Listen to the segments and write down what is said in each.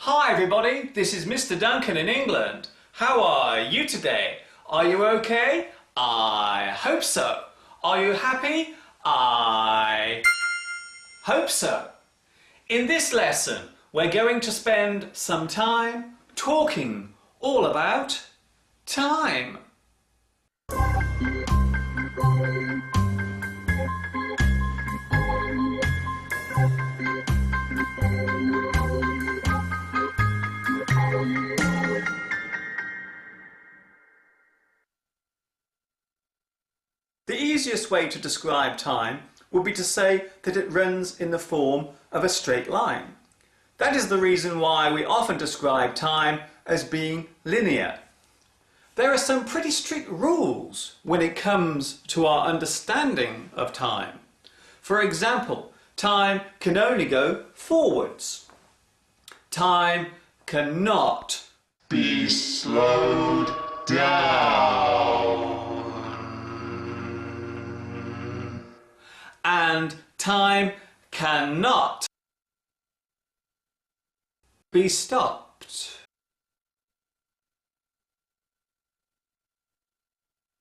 Hi everybody, this is Mr. Duncan in England. How are you today? Are you okay? I hope so. Are you happy? I hope so. In this lesson, we're going to spend some time talking all about time. The easiest way to describe time would be to say that it runs in the form of a straight line. That is the reason why we often describe time as being linear. There are some pretty strict rules when it comes to our understanding of time. For example, time can only go forwards. Time cannot be slowed down. And time cannot be stopped.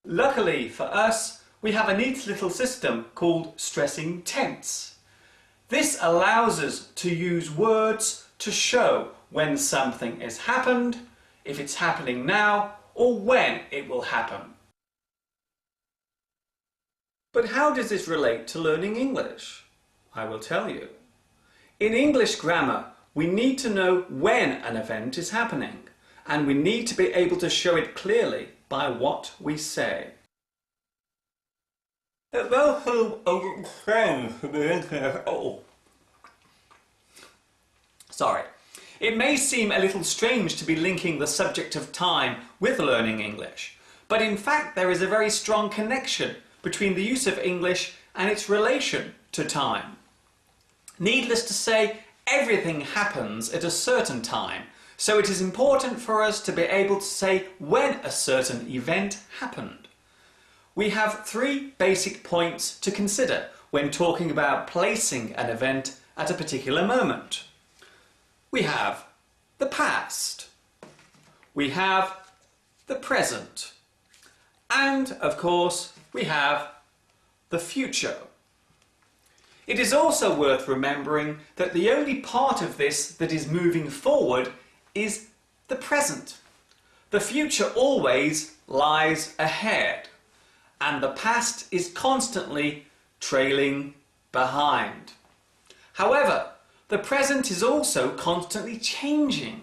Luckily for us, we have a neat little system called stressing tense. This allows us to use words to show when something has happened, if it's happening now, or when it will happen. But how does this relate to learning English? I will tell you. In English grammar, we need to know when an event is happening, and we need to be able to show it clearly by what we say. Sorry. It may seem a little strange to be linking the subject of time with learning English, but in fact there is a very strong connection between the use of English and its relation to time. Needless to say, everything happens at a certain time, so it is important for us to be able to say when a certain event happened. We have three basic points to consider when talking about placing an event at a particular moment. We have the past, we have the present, and of course we have the future. It is also worth remembering that the only part of this that is moving forward is the present. The future always lies ahead, and the past is constantly trailing behind. However, the present is also constantly changing.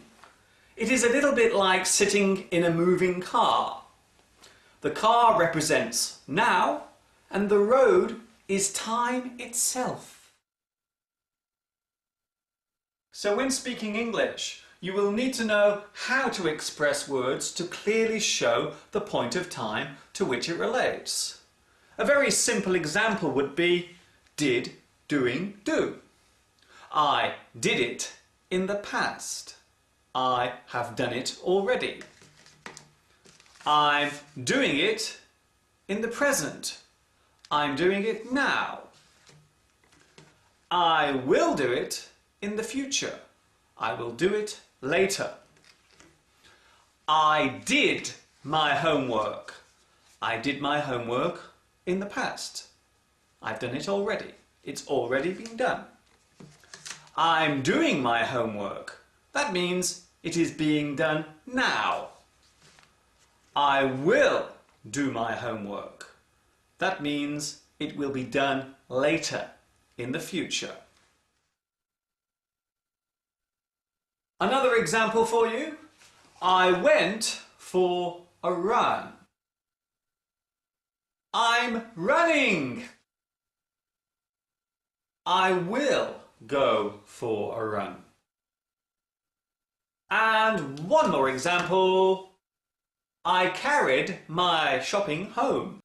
It is a little bit like sitting in a moving car. The car represents now, and the road is time itself. So when speaking English, you will need to know how to express words to clearly show the point of time to which it relates. A very simple example would be did, doing, do. I did it in the past. I have done it already. I'm doing it in the present. I'm doing it now. I will do it in the future. I will do it later. I did my homework. I did my homework in the past. I've done it already. It's already been done. I'm doing my homework. That means it is being done now. I will do my homework. That means it will be done later, in the future. Another example for you. I went for a run. I'm running. I will go for a run. And one more example. I carried my shopping home.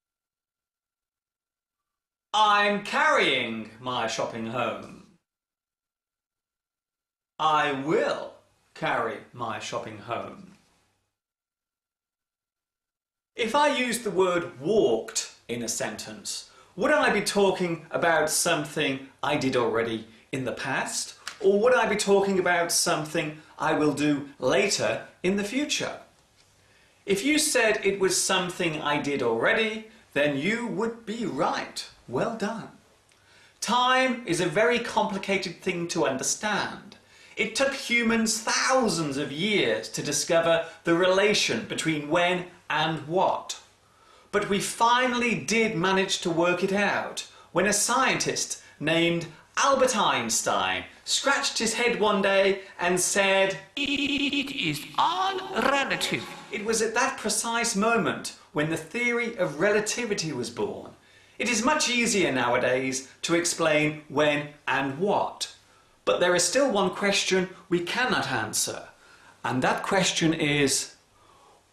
I'm carrying my shopping home. I will carry my shopping home. If I used the word walked in a sentence, would I be talking about something I did already in the past, or would I be talking about something I will do later in the future. If you said it was something I did already, then you would be right. Well done. Time is a very complicated thing to understand. It took humans thousands of years to discover the relation between when and what. But we finally did manage to work it out when a scientist named Albert Einstein scratched his head one day and said, "It is all relative." It was at that precise moment when the theory of relativity was born. It is much easier nowadays to explain when and what. But there is still one question we cannot answer, and that question is,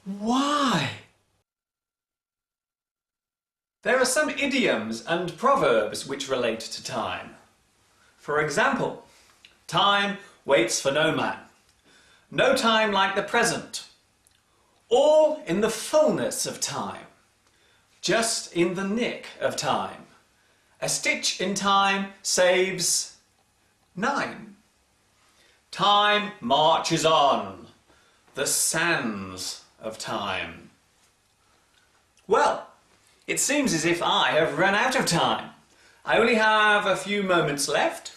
why? There are some idioms and proverbs which relate to time. For example, time waits for no man. No time like the present. All in the fullness of time. Just in the nick of time. A stitch in time saves 9. Time marches on. The sands of time. Well, it seems as if I have run out of time. I only have a few moments left,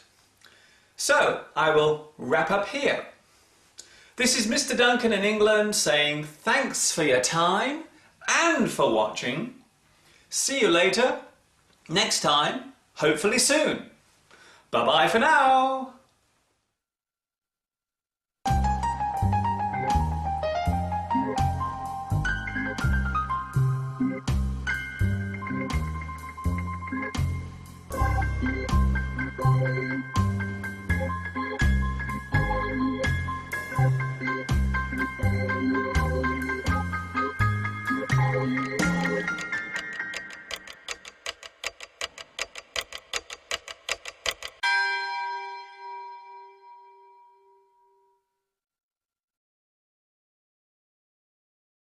so I will wrap up here. This is Mr. Duncan in England saying thanks for your time and for watching. See you later, next time, hopefully soon. Bye-bye for now.